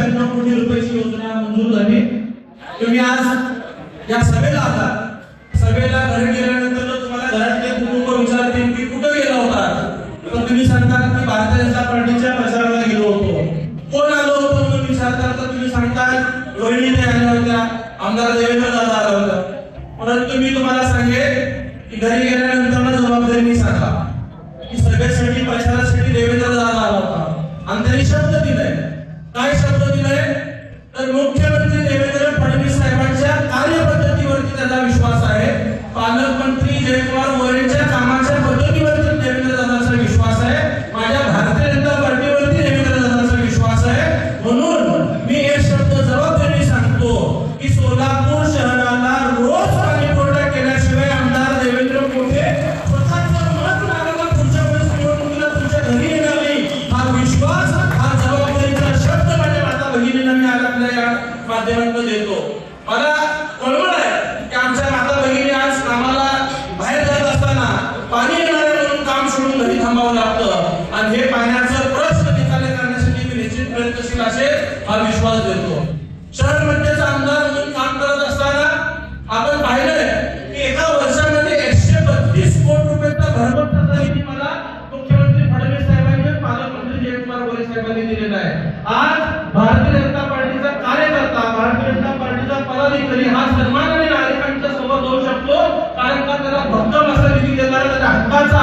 96 कोटी रुपयाची योजना मंजूर झाली। तुम्ही आज या सभेला आला, सभेला घरी गेल्यानंतर तुम्हाला घरातले कुटुंब विचारतील की कुठे गेला होता, तर तुम्ही सांगता की भारतीय जनता पार्टीच्या प्रचाराला गेलो होतो। कोण आलो होतो म्हणून विचारता तर तुम्ही सांगता रोहिणीने आल्या होत्या, आमदार देवेंद्र दादा आला होता। परंतु मी तुम्हाला सांगेन की घरी गेल्यानंतर जबाबदारीने सांगा की सभेसाठी प्रचारासाठी देवेंद्र दादा आला होता आणि त्यांनी शब्द दिलाय। काय शब्द दिलाय तर मुख्यमंत्री देवेंद्र फडणवीस साहेबांच्या कार्यपद्धतीवरती त्याचा विश्वास आहे, पालकमंत्री जयकुमार मोरेंच्या कामाच्या पद्धतीवरती देवेंद्र दादांचा विश्वास आहे, माझ्या भारतीय जनता पार्टीवरती देवेंद्र दादांचा विश्वास आहे। म्हणून मी हे शब्द जबाबदारीने सांगतो की सोलापूर शहराला रोज पाणी पुरवठा केल्याशिवाय आमदार देवेंद्र मोठे स्वतःचं मत मागायला पुढच्या वेळेस निवडणुकीला तुमच्या घरी येणार नाही, हा विश्वास हा जबाबदारीचा शब्द माझ्या माता भगिनींना मी आज आपल्या या माध्यमातून देतो। मला कळवळ आहे की आमच्या माता भगिनी आज कामाला बाहेर जात असताना पाणी येणार आहे म्हणून काम सोडून घरी थांबावं लागतं आणि हे पाण्याचं प्रश्न निकाली करण्यासाठी मी निश्चित प्रयत्नशील असेल हा विश्वास देतो। शहर मध्येचा आमदार म्हणून काम करत असताना आपण पाहिलंय की एका वर्षामध्ये 132 कोटी रुपयाचा भरभराटीचा निधी मला मुख्यमंत्री फडणवीस साहेबांनी पालकमंत्री जयकुमार मोरे साहेबांनी दिलेला आहे। आज भारतीय जनता पार्टीचा कार्यकर्ता, भारतीय जनता पार्टीचा पदाधिकारी हा सन्मानाने नागरिकांच्या समोर जाऊ शकतो कारण का त्याला भक्कम असा निधी देणारा त्याच्या हक्काचा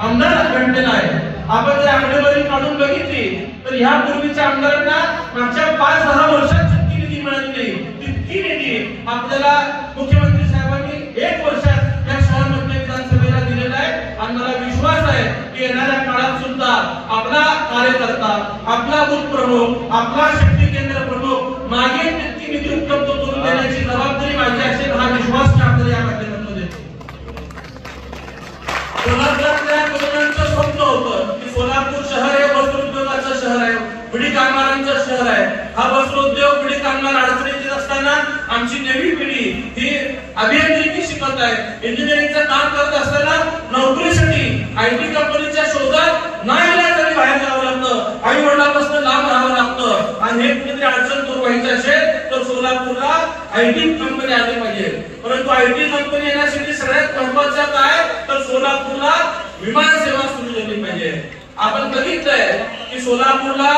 आमदार भेटलेला आहे। आपण जर आकडेवारी काढून बघितली तर ह्या पूर्वीच्या आमदारांना मागच्या 5-10 वर्षात जितकी निधी मिळाली नाही तितकी निधी आपल्याला मुख्यमंत्री साहेबांनी 1 वर्षात या शहरामध्ये विधानसभेला दिलेला आहे आणि मला विश्वास आहे की येणाऱ्या काळात सुद्धा आपला कार्यकर्ता, आपला बूथ प्रमुख, आपला शक्ती केंद्र प्रमुख मागे तितकी निधी उपलब्ध करून देण्याची जबाबदारी माझी असेल हा विश्वास मी आपल्याला या माध्यमातून देतो। सोलापुरातल्या तरुणांचं स्वप्न होतं की सोलापूर शहर हे वस्त्रोद्योगाचं शहर आहे, बिडी कामगारांचं शहर आहे। हा वस्त्रोद्योग, बिडी कामगार अडचणीत येत असताना आमची नवी पिढी ही अभियांत्रिकी शिकत आहे, इंजिनिअरिंगचं काम करत असताना नोकरीसाठी आयटी कंपनीच्या शोधात नाईलाजाने बाहेर जावं लागतं, आई वडिलांपासून लांब राहावं लागतं आणि हे कुठेतरी अडचण दूर व्हायची असेल तर सोलापूरला आयटी कंपनी आली पाहिजे। परंतु आयटी कंपनी येण्यासाठी सगळ्यात महत्त्वाचं काय तर सोलापूरला विमान सेवा सुरू झाली पाहिजे। आपण बघितलंय की सोलापूरला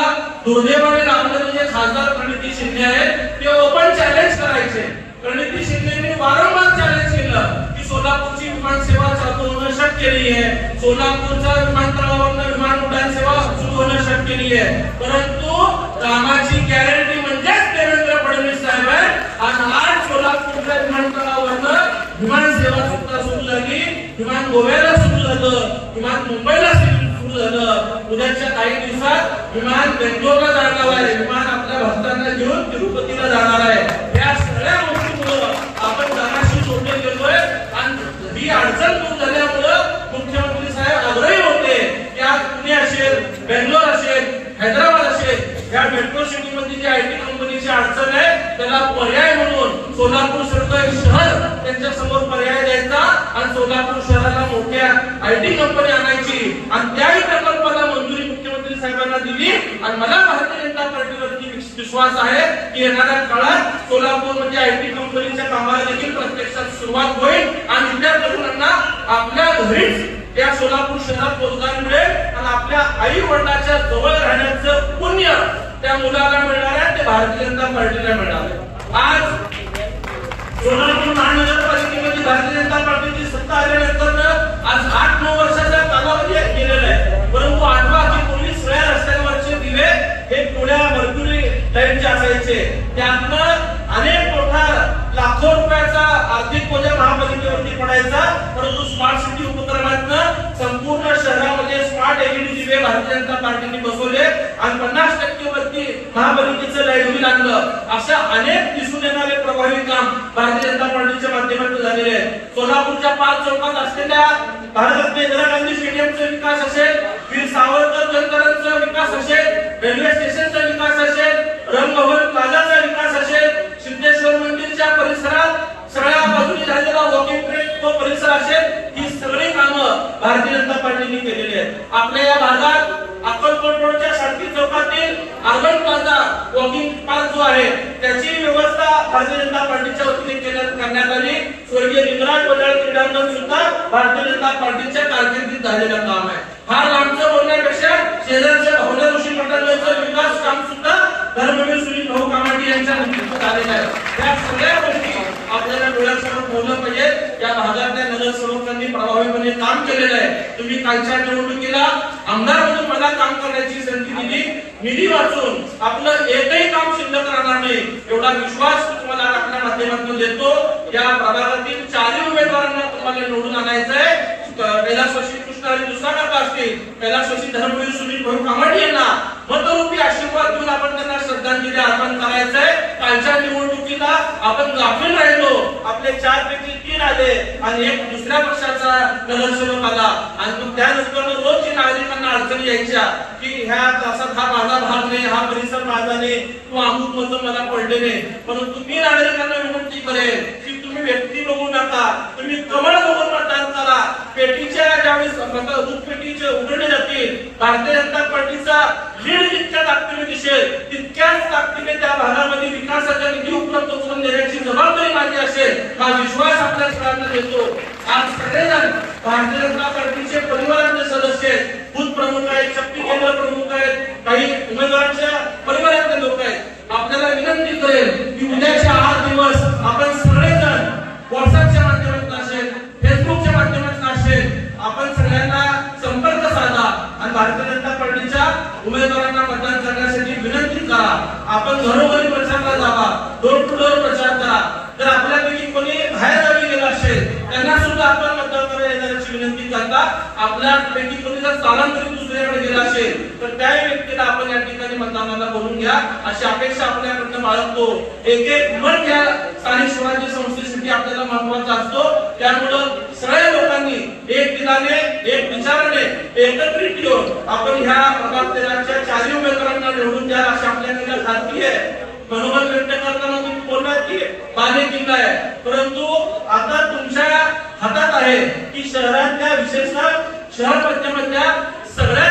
दुर्दैवाने रामनगरचे जे खासदार प्रणिती शिंदे आहेत ते ओपन चॅलेंज करायचे। प्रणिती शिंदेने वारंवार चॅलेंज केलं की सोलापूरची विमान सेवा चालू होणं शक्य नाहीये, सोलापूरच्या विमानतळावरून विमान उड्डाण सेवा सुरू होणं शक्य नाहीये। परंतु कामाची गॅरंटी म्हणजेच देवेंद्र फडणवीस साहेब आहे आणि आज सोलापूरच्या विमानतळावरून विमान सेवा सुद्धा सुरू झाली, विमान गोव्याला सुरू झालं, विमान मुंबईला सुरू झालं, उद्याच्या काही दिवसात विमान बेंगलोरला जाणार आहे, विमान आपल्या भक्तांना घेऊन तिरुपतीला जाणार आहे। या सगळ्या गोष्टींमुळे आपण जगाशी जोडले गेलोय आणि ही अडचण दूर झाल्यामुळे मुख्यमंत्री साहेब आग्रही होते की आज पुणे असेल, बेंगलोर असेल, हैदराबाद असेल या मेट्रो सिटी मध्ये जी आयटी कंपनीची अडचण आहे त्याला पर्याय म्हणून सोलापूर सारखं एक शहर त्यांच्या समोर पर्याय द्यायचा आणि सोलापूर शहराला मोठ्या आयटी कंपनी आणायची आणि त्याही प्रकल्पाला मंजुरी मुख्यमंत्री साहेबांना दिली आणि मला भारतीय जनता पार्टीवरती विश्वास आहे की येणाऱ्या काळात सोलापूर मध्ये आयटी कंपनीच्या कामाला देखील प्रत्यक्षात सुरुवात होईल आणि इथल्या तरुणांना आपल्या घरीच या सोलापूर शहरात रोजगार मिळेल आणि आपल्या आई वडिलांच्या जवळ राहण्याचं पुण्य त्या मुलाला मिळणार आहे, ते भारतीय जनता पार्टीला मिळणार आहे। आज सोलापूर महानगरपालिकेमध्ये भारतीय जनता पार्टीची सत्ता आल्यानंतर आज 8-9 वर्षाचा कालावधी गेलेला आहे, परंतु आठवा जे पूर्वी सगळ्या रस्त्यांवरचे दिवे हे पुढ्या मर्क्युरी लाईनचे असायचे, त्यातनं अनेक मोठा लाखो रुपयाचा आर्थिक बोजा महापालिकेवरती पडायचा। परंतु स्मार्ट सिटी उपक्रमातनं संपूर्ण शहरामध्ये स्मार्ट एलईडी दिवे भारतीय जनता पार्टीने बसवले आणि 50% वरती महापालिकेचं लाईट बिल आणलं। अशा अनेक दिसून येणारे प्रभावी काम भारतीय जनता पार्टीच्या माध्यमातून झालेले आहे। सोलापूरच्या 5 चौकात असलेल्या भारतरत्न इंदिरा गांधी स्टेडियमचा विकास असेल, वीर सावरकर जलतरणचा विकास असेल, रेल्वे स्टेशनचा विकास असेल, रंगभवन प्लाझाचा विकास असेल, सिद्धेश्वर मंदिरच्या परिसरात सगळ्या बाजूने झालेला वॉकिंग ट्रॅक तो परिसर असेल, ही सगळी कामं भारतीय जनता पार्टीने केलेली आहेत। आपल्या या भागात अक्कलकोट रोडच्या शांती चौकातील अर्बन प्लाझा वॉकिंग जो आहे त्याची व्यवस्था भारतीय जनता पार्टीच्या वतीने करण्यात आली. स्वर्गीय लिंगराज वडाळ क्रीडांगण सुद्धा भारतीय जनता पार्टीच्या कारकिर्दीत झालेलं काम आहे. फार लांबचं बोलण्यापेक्षा शेजारच्या भावना ऋषी मंडळाचं विकास काम सुद्धा धर्मवीर सुनील भाऊ कामाडी यांच्या नेतृत्वात झालेलं आहे. या सगळ्या गोष्टी आपल्याला डोळ्यासमोर ठेवलं पाहिजे. या भागातल्या नगरसेवकांनी प्रभावीपणे काम केलेलं आहे. तुम्ही कालच्या निवडणुकीला आमदार म्हणून मला काम करण्याची संधी दिली. निधी वाचून आपलं एकही काम शिल्लक राहणार नाही एवढा विश्वास तुम्हाला आपल्या माध्यमातून देतो. या प्रभागातील 4 उमेदवारांना तुम्हाला निवडून आणायचं आहे. कैलासवासी कृष्ण आणि दुसरा काका असतील, कैलासवासी धर्मवीर सुनील भाऊ कामाडी यांना मतरूपी आशीर्वाद देऊन आपण त्यांना श्रद्धांजली अर्पण करायचं आहे. कालच्या निवडणुकीला आपण गाफील राहिलो. आपले 4 पैकी 3 आले आणि एक दुसऱ्या पक्षाचा नगरसेवक आला आणि मग त्यानंतर रोज नागरिकांना अडचणी यायच्या की ह्या तासात हा माझा भाग नाही, हा परिसर माझा नाही किंवा अमुक मत मला पडले नाही. परंतु मी नागरिकांना विनंती करेन की तुम्ही व्यक्ती बघू नका, तुम्ही कमळ बघून मतदान करा. पेटीच्या ज्यावेळेस दूध पेटीचे उघडले जातील भारतीय जनता पार्टीचा लीड जितक्या ताकदीने दिसेल तितक्याच ताकदीने त्या भागामध्ये विकासाचा निधी उपलब्ध करून देण्याची जबाबदारी माझी असेल. हा विश्वास आपल्या सगळ्यांना देतो. आज सगळेजण भारतीय जनता पार्टीचे परिवारातले सदस्य आहेत, बूथ प्रमुख आहेत, शक्ती केंद्र प्रमुख आहेत, काही उमेदवारांच्या परिवारातले लोक आहेत. आपल्याला विनंती करेल की उद्याचे 8 दिवस आपण सगळेजण व्हॉट्सअपच्या माध्यमातून असेल, फेसबुकच्या माध्यमातून असेल, आपण सगळ्यांना संपर्क साधा आणि भारतीय जनता पार्टीच्या उमेदवारांना मतदान करण्यासाठी विनंती करा. आपण घरोघरी प्रचाराला जावा, डोर टू डोर प्रचार करा. जर आपल्यापैकी कोणी बाहेर गावी गेला असेल त्यांना सुद्धा आपण मतदान करायला येण्याची विनंती करता. आपल्यापैकी कोणी जर स्थलांतरित दुसरीकडे गेला असेल तर त्या व्यक्तीला आपण या ठिकाणी मतदानाला बोलून घ्या अशी अपेक्षा आपल्याकडनं बाळगतो. एक मत या स्थानिक स्वराज्य संस्थेसाठी आपल्याला महत्वाचा असतो. त्यामुळं सगळ्या लोकांनी एक दिलाने, एक विचाराने, एकत्रित येऊन आपण ह्या प्रभागाच्या 4 उमेदवारांना निवडून द्या अशी आपल्याकडे खात्री आहे. मनोबल व्यक्त करताना तुम्ही बोललात की पाणी किल्ला आहे, परंतु आता तुमच्या हातात आहे की शहरातल्या विशेषतः शहर मध्यमधल्या सगळ्या